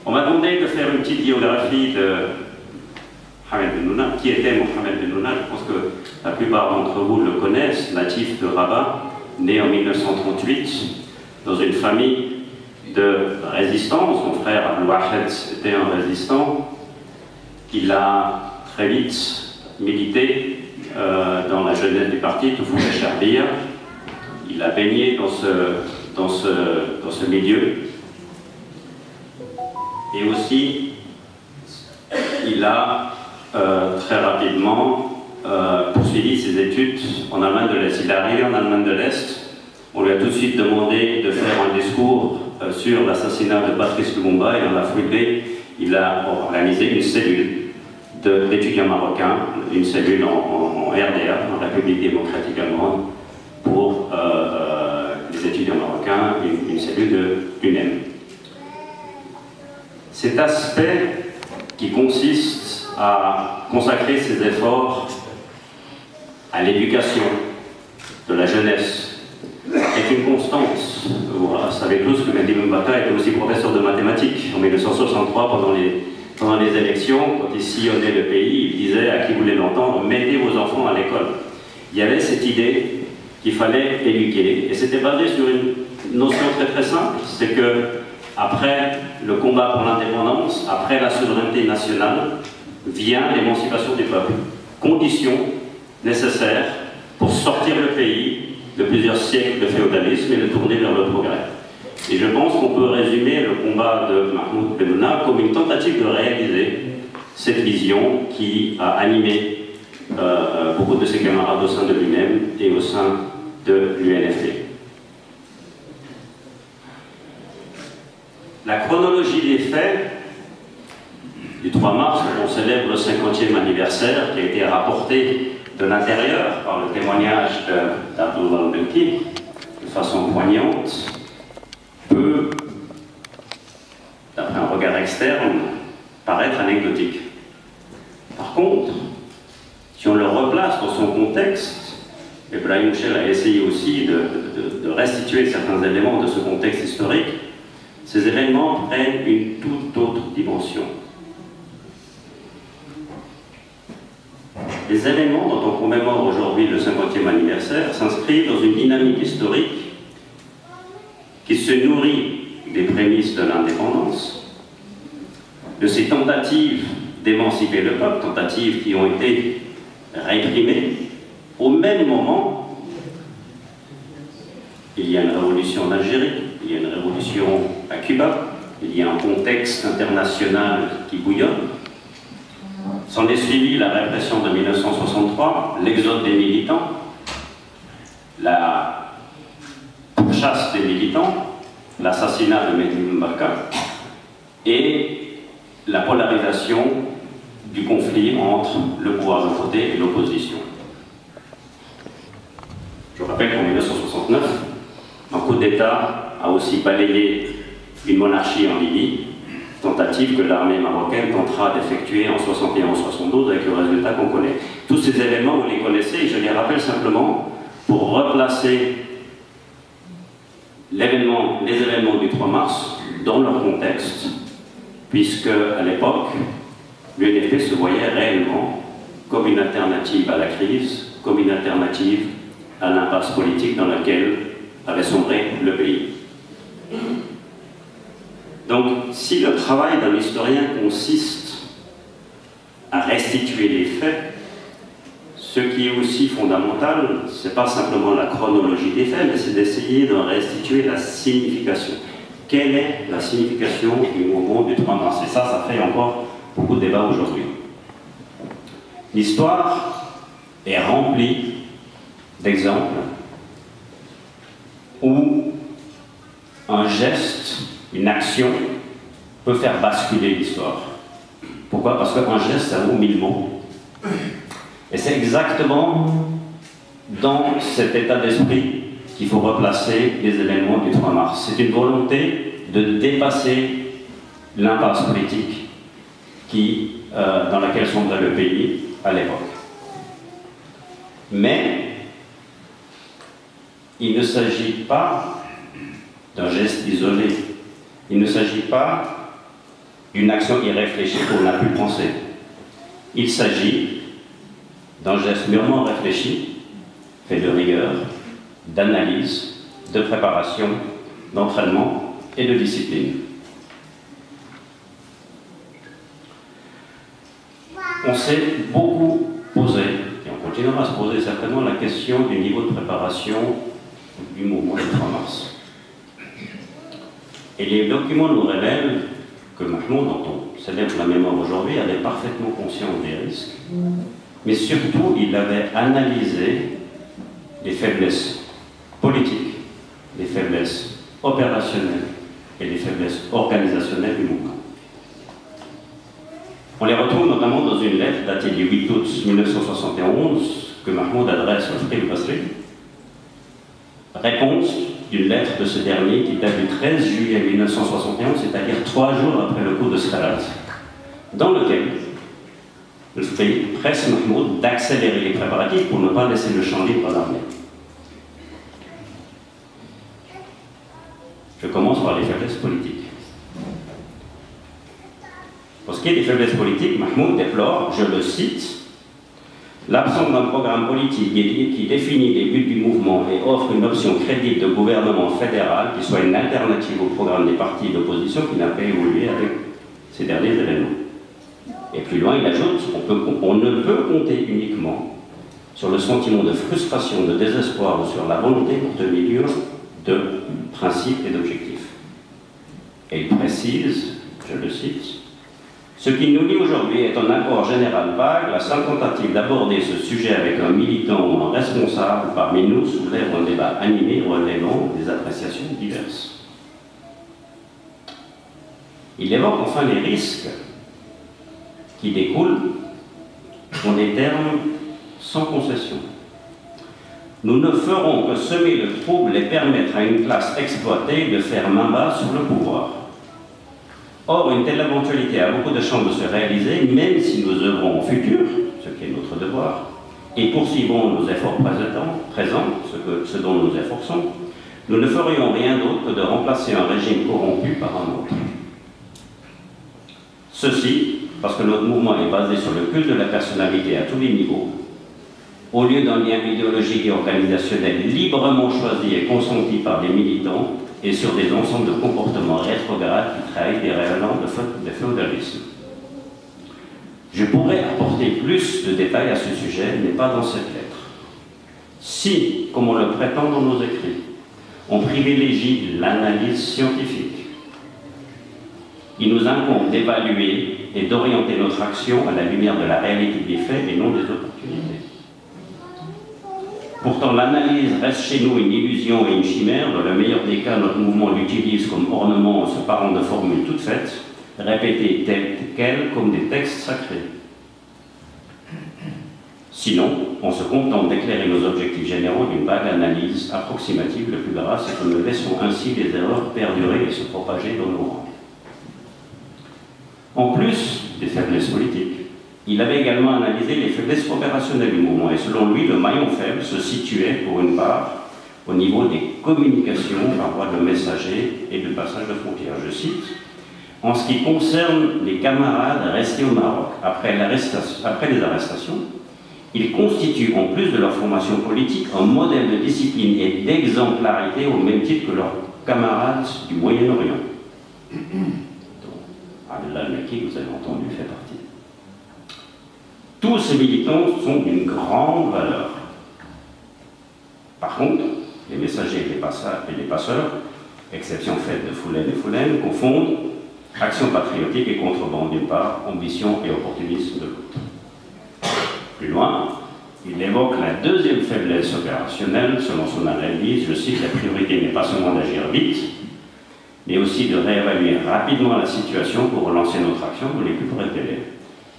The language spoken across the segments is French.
On m'a demandé de faire une petite biographie de Mohamed Bennouna. Qui était Mohamed Bennouna? Je pense que la plupart d'entre vous le connaissent, natif de Rabat, né en 1938, dans une famille de résistants. Son frère Abdel Wahed était un résistant. Il a très vite milité dans la jeunesse du parti, Toufoul Charbia. Il a baigné dans ce milieu. Et aussi, il a très rapidement poursuivi ses études en Allemagne de l'Est. Il est arrivé en Allemagne de l'Est. On lui a tout de suite demandé de faire un discours sur l'assassinat de Patrice Lumumba, et dans la foulée, il a organisé une cellule d'étudiants marocains, une cellule en RDA, en République démocratique allemande, pour les étudiants marocains, une cellule de l'UNEM. Cet aspect qui consiste à consacrer ses efforts à l'éducation de la jeunesse est une constante. Vous savez tous que Mehdi Mbaka était aussi professeur de mathématiques en 1963 pendant les élections. Quand il sillonnait le pays, il disait à qui voulait l'entendre: mettez vos enfants à l'école. Il y avait cette idée qu'il fallait éduquer, et c'était basé sur une notion très très simple, c'est que après le combat pour l'indépendance, après la souveraineté nationale, vient l'émancipation du peuple. Condition nécessaire pour sortir le pays de plusieurs siècles de féodalisme et de tourner vers le progrès. Et je pense qu'on peut résumer le combat de Mahmoud Bennouna comme une tentative de réaliser cette vision qui a animé beaucoup de ses camarades au sein de l'UNEM et au sein de l'UNFD. La chronologie des faits du 3 mars, on célèbre le 50e anniversaire, qui a été rapporté de l'intérieur par le témoignage d'Abdullah Belki de façon poignante, peut, d'après un regard externe, paraître anecdotique. Par contre, si on le replace dans son contexte, et Brahim Mouchel a essayé aussi de restituer certains éléments de ce contexte historique, ces événements prennent une toute autre dimension. Les événements dont on commémore aujourd'hui le 50e anniversaire s'inscrivent dans une dynamique historique qui se nourrit des prémices de l'indépendance, de ces tentatives d'émanciper le peuple, tentatives qui ont été réprimées. Au même moment, il y a une révolution en Algérie, il y a une révolution à Cuba, il y a un contexte international qui bouillonne. S'en est suivi la répression de 1963, l'exode des militants, la pourchasse des militants, l'assassinat de Mehdi Mbaka et la polarisation du conflit entre le pouvoir d'un côté et l'opposition. Je rappelle qu'en 1969, un coup d'État a aussi balayé une monarchie en Libye, tentative que l'armée marocaine tentera d'effectuer en 71-72 avec le résultat qu'on connaît. Tous ces événements, vous les connaissez, et je les rappelle simplement pour replacer les événements du 3 mars dans leur contexte, puisque à l'époque, l'UNFD se voyait réellement comme une alternative à la crise, comme une alternative à l'impasse politique dans laquelle avait sombré le pays. Donc, si le travail d'un historien consiste à restituer les faits, ce qui est aussi fondamental, ce n'est pas simplement la chronologie des faits, mais c'est d'essayer de restituer la signification. Quelle est la signification du moment du 3 mars? Et ça fait encore beaucoup de débats aujourd'hui. L'histoire est remplie d'exemples où un geste, une action peut faire basculer l'histoire. Pourquoi? Parce qu'un geste, ça vaut 1000 mots. Et c'est exactement dans cet état d'esprit qu'il faut replacer les événements du 3 mars. C'est une volonté de dépasser l'impasse politique dans laquelle sombrait le pays à l'époque. Mais il ne s'agit pas d'un geste isolé. Il ne s'agit pas d'une action irréfléchie qu'on a pu penser. Il s'agit d'un geste mûrement réfléchi, fait de rigueur, d'analyse, de préparation, d'entraînement et de discipline. On s'est beaucoup posé, et on continuera à se poser certainement, la question du niveau de préparation du mouvement du 3 mars. Et les documents nous révèlent que Mahmoud, dont on célèbre la mémoire aujourd'hui, avait parfaitement conscience des risques, mais surtout il avait analysé les faiblesses politiques, les faiblesses opérationnelles et les faiblesses organisationnelles du mouvement. On les retrouve notamment dans une lettre datée du 8 août 1971 que Mahmoud adresse au Frère Basri, réponse d'une lettre de ce dernier qui date du 13 juillet 1971, c'est-à-dire 3 jours après le coup de Sfarat, dans lequel le Frère presse Mahmoud d'accélérer les préparatifs pour ne pas laisser le champ libre à l'armée. Je commence par les faiblesses politiques. Pour ce qui est des faiblesses politiques, Mahmoud déplore, je le cite, l'absence d'un programme politique qui définit les buts du mouvement et offre une option crédible de gouvernement fédéral qui soit une alternative au programme des partis d'opposition qui n'a pas évolué avec ces derniers événements. Et plus loin, il ajoute, on ne peut compter uniquement sur le sentiment de frustration, de désespoir ou sur la volonté pour tenir de principes et d'objectifs. Et il précise, je le cite, ce qui nous lie aujourd'hui est un accord général vague. La seule tentative d'aborder ce sujet avec un militant ou un responsable parmi nous soulève un débat animé relevant des appréciations diverses. Il évoque enfin les risques qui découlent en des termes sans concession. Nous ne ferons que semer le trouble et permettre à une classe exploitée de faire main basse sur le pouvoir. Or, une telle éventualité a beaucoup de chances de se réaliser, même si nous œuvrons au futur, ce qui est notre devoir, et poursuivons nos efforts présents, ce dont nous nous efforçons, nous ne ferions rien d'autre que de remplacer un régime corrompu par un autre. Ceci, parce que notre mouvement est basé sur le culte de la personnalité à tous les niveaux, au lieu d'un lien idéologique et organisationnel librement choisi et consenti par les militants, et sur des ensembles de comportements rétrogrades qui trahissent des rayonnants de féodalisme. Je pourrais apporter plus de détails à ce sujet, mais pas dans cette lettre. Si, comme on le prétend dans nos écrits, on privilégie l'analyse scientifique, il nous incombe d'évaluer et d'orienter notre action à la lumière de la réalité des faits et non des opportunités. Pourtant, l'analyse reste chez nous une illusion et une chimère. Dans le meilleur des cas, notre mouvement l'utilise comme ornement en se parant de formules toutes faites, répétées telles quelles comme des textes sacrés. Sinon, on se contente d'éclairer nos objectifs généraux d'une vague analyse approximative le plus grasse et que nous laissons ainsi les erreurs perdurer et se propager dans nos rangs. En plus des faiblesses politiques, il avait également analysé les faiblesses opérationnelles du mouvement et selon lui, le maillon faible se situait pour une part au niveau des communications par voie de messagers et de passage de frontières. Je cite, « En ce qui concerne les camarades restés au Maroc après les arrestations, ils constituent, en plus de leur formation politique, un modèle de discipline et d'exemplarité au même titre que leurs camarades du Moyen-Orient. » Abdel Mekki, que vous avez entendu, fait partie. Tous ces militants sont d'une grande valeur. Par contre, les messagers et les passeurs, exception faite de Foulen et Foulen, confondent action patriotique et contrebande d'une part, ambition et opportunisme de l'autre. Plus loin, il évoque la deuxième faiblesse opérationnelle, selon son analyse, je cite, la priorité n'est pas seulement d'agir vite, mais aussi de réévaluer rapidement la situation pour relancer notre action dans les plus brefs délais.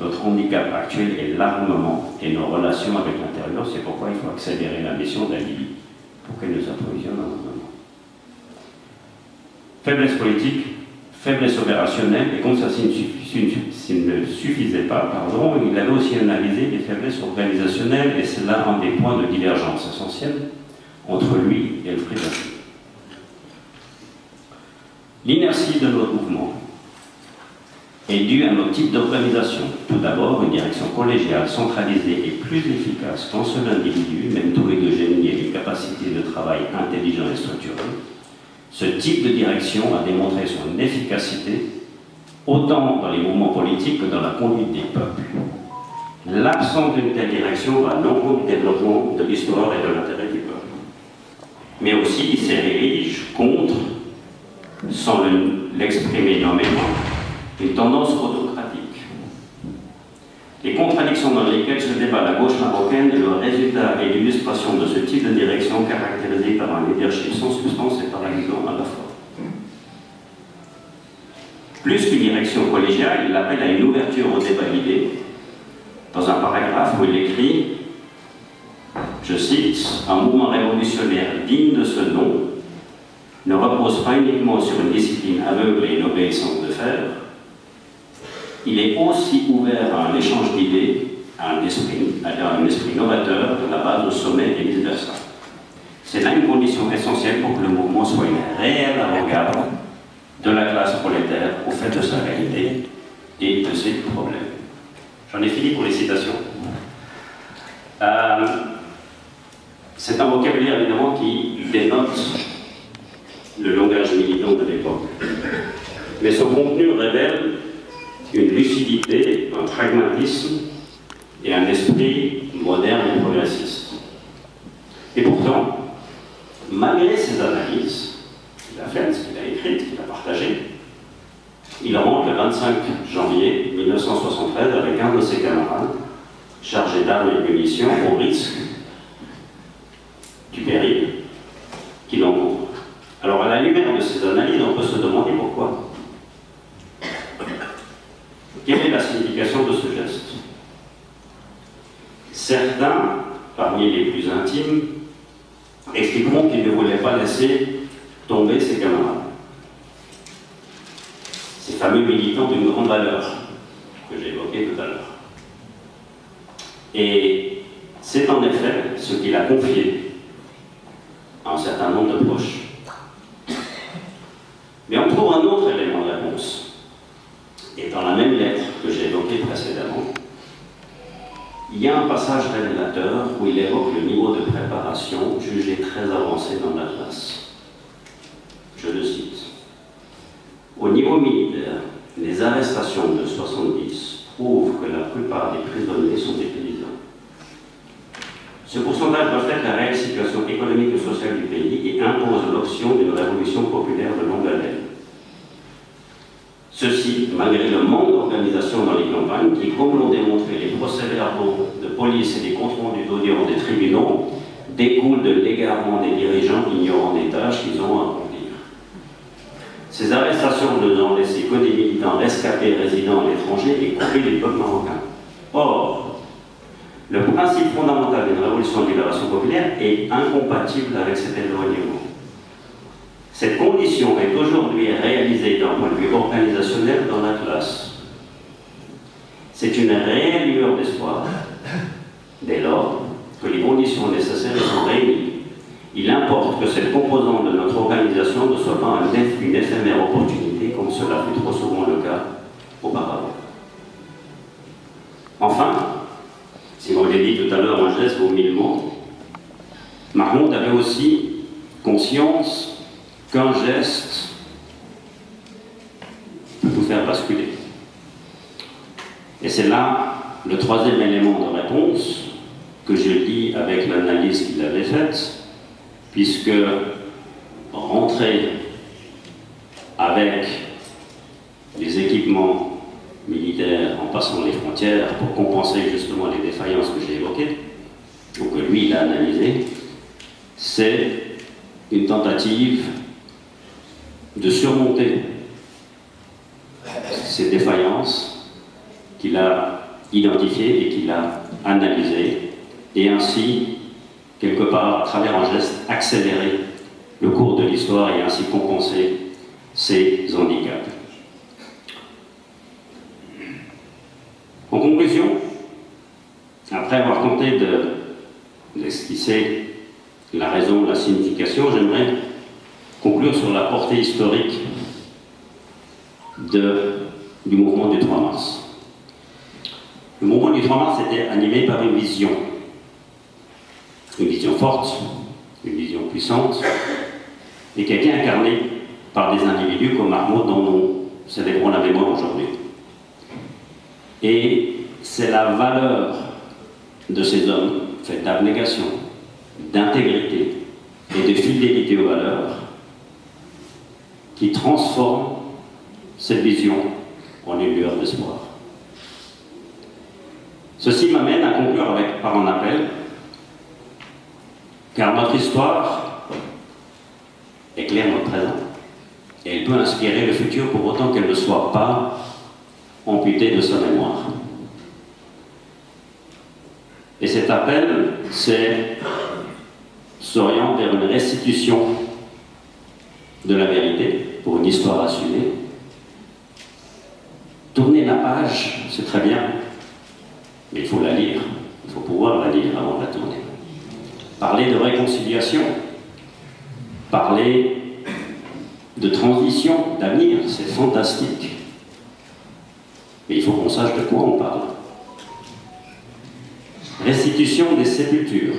Notre handicap actuel est l'armement et nos relations avec l'intérieur, c'est pourquoi il faut accélérer la mission d'Ali pour qu'elle nous approvisionne en armement. Faiblesse politique, faiblesse opérationnelle, et comme ça s'il ne suffisait pas, il avait aussi analysé les faiblesses organisationnelles, et c'est là un des points de divergence essentiels entre lui et le Frère. L'inertie de notre mouvement est due à nos types d'organisation. Tout d'abord, une direction collégiale, centralisée et plus efficace qu'un seul individu, même doué de génie et d'une capacité de travail intelligent et structuré. Ce type de direction a démontré son efficacité autant dans les mouvements politiques que dans la conduite des peuples. L'absence d'une telle direction va à l'encontre du développement de l'histoire et de l'intérêt du peuple. Mais aussi, il s'érige contre, sans l'exprimer nommément, une tendance autocratique. Les contradictions dans lesquelles se débat la gauche marocaine est le résultat et l'illustration de ce type de direction caractérisée par un leadership sans substance et paralysant à la fois. Plus qu'une direction collégiale, il appelle à une ouverture au débat d'idées. Dans un paragraphe où il écrit, je cite, « Un mouvement révolutionnaire digne de ce nom ne repose pas uniquement sur une discipline aveugle et une obéissance de fer, il est aussi ouvert à un échange d'idées, à un esprit novateur de la base au sommet et vice-versa. C'est là une condition essentielle pour que le mouvement soit une réelle avant-garde de la classe prolétaire au fait de sa réalité et de ses problèmes. » J'en ai fini pour les citations. C'est un vocabulaire évidemment qui dénote le langage militant de l'époque. Mais son contenu révèle une lucidité, un pragmatisme et un esprit moderne et progressiste. Et pourtant, malgré ces analyses qu'il a faites, qu'il a écrites, qu'il a partagées, il rentre le 25 janvier 1973 avec un de ses camarades, chargé d'armes et de munitions, au risque du péril qu'il encourt. Alors, à la lumière de ces analyses, on peut se demander pourquoi. Quelle est la signification de ce geste? Certains, parmi les plus intimes, expliqueront qu'il ne voulait pas laisser tomber ses camarades. Ces fameux militants d'une grande valeur que j'ai évoqué tout à l'heure. Et c'est en effet ce qu'il a confié à un certain nombre de proches. Mais on trouve un autre élément de réponse. Et dans la même lettre que j'ai évoquée précédemment, il y a un passage révélateur où il évoque le niveau de préparation jugé très avancé dans la classe. Je le cite. Au niveau militaire, les arrestations de 70 prouvent que la plupart des prisonniers sont des paysans. Ce pourcentage reflète la réelle situation économique et sociale du pays et impose l'option d'une révolution populaire de longue haleine. Ceci, malgré le manque d'organisation dans les campagnes, qui, comme l'ont démontré les procès-verbaux de police et les comptes rendus d'audience des tribunaux, découlent de l'égarement des dirigeants ignorant des tâches qu'ils ont à accomplir. Ces arrestations ne ont laissé que des militants rescapés résidant à l'étranger et coupés du peuple marocain. Or, le principe fondamental d'une révolution de libération populaire est incompatible avec cet éloignement. Cette condition est aujourd'hui réalisée d'un point de vue organisationnel dans la classe. C'est une réelle lueur d'espoir, dès lors que les conditions nécessaires sont réunies. Il importe que cette composante de notre organisation ne soit pas une éphémère opportunité, comme cela fut trop souvent le cas auparavant. Enfin, si vous l'avez dit tout à l'heure, un geste vaut 1000 mots, Mahmoud avait aussi conscience qu'un geste peut vous faire basculer. Et c'est là le troisième élément de réponse que je lis avec l'analyse qu'il avait faite, puisque rentrer avec les équipements militaires en passant les frontières pour compenser justement les défaillances que j'ai évoquées, ou que lui il a analysé, c'est une tentative de surmonter ces défaillances qu'il a identifiées et qu'il a analysées, et ainsi, quelque part, à travers un geste, accélérer le cours de l'histoire et ainsi compenser ces handicaps. En conclusion, après avoir tenté d'esquisser la raison, la signification, j'aimerais conclure sur la portée historique de du mouvement du 3 mars. Le mouvement du 3 mars était animé par une vision forte, une vision puissante, et qui a été incarnée par des individus comme Mahmoud dont nous célébrons la mémoire aujourd'hui. Et c'est la valeur de ces hommes, faite d'abnégation, d'intégrité et de fidélité aux valeurs, qui transforme cette vision en une lueur d'espoir. Ceci m'amène à conclure par un appel, car notre histoire éclaire notre présent, et elle peut inspirer le futur pour autant qu'elle ne soit pas amputée de sa mémoire. Et cet appel, s'oriente vers une restitution de la vérité, pour une histoire assumée. Tourner la page, c'est très bien, mais il faut la lire, il faut pouvoir la lire avant de la tourner. Parler de réconciliation, parler de transition, d'avenir, c'est fantastique. Mais il faut qu'on sache de quoi on parle. Restitution des sépultures,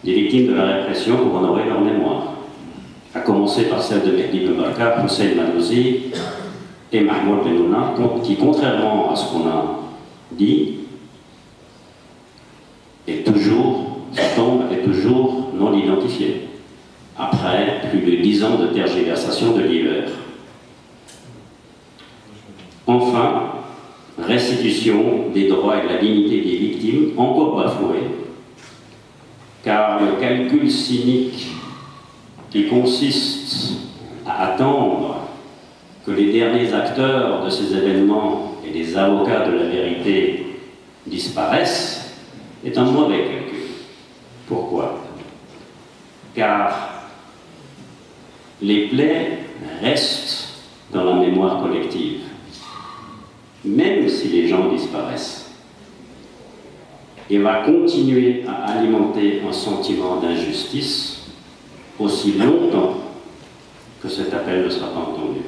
des victimes de la répression pour honorer leur mémoire, à commencer par celle de Mehdi Boubacar, Hussein Manouzi et Mahmoud Bennouna, qui, contrairement à ce qu'on a dit, cette tombe est toujours non identifiée, après plus de 10 ans de tergiversation de l'hiver. Enfin, restitution des droits et de la dignité des victimes, encore bafoués, car le calcul cynique qui consiste à attendre que les derniers acteurs de ces événements et les avocats de la vérité disparaissent est un mauvais calcul. Pourquoi? Car les plaies restent dans la mémoire collective, même si les gens disparaissent, et va continuer à alimenter un sentiment d'injustice aussi longtemps que cet appel ne sera pas entendu.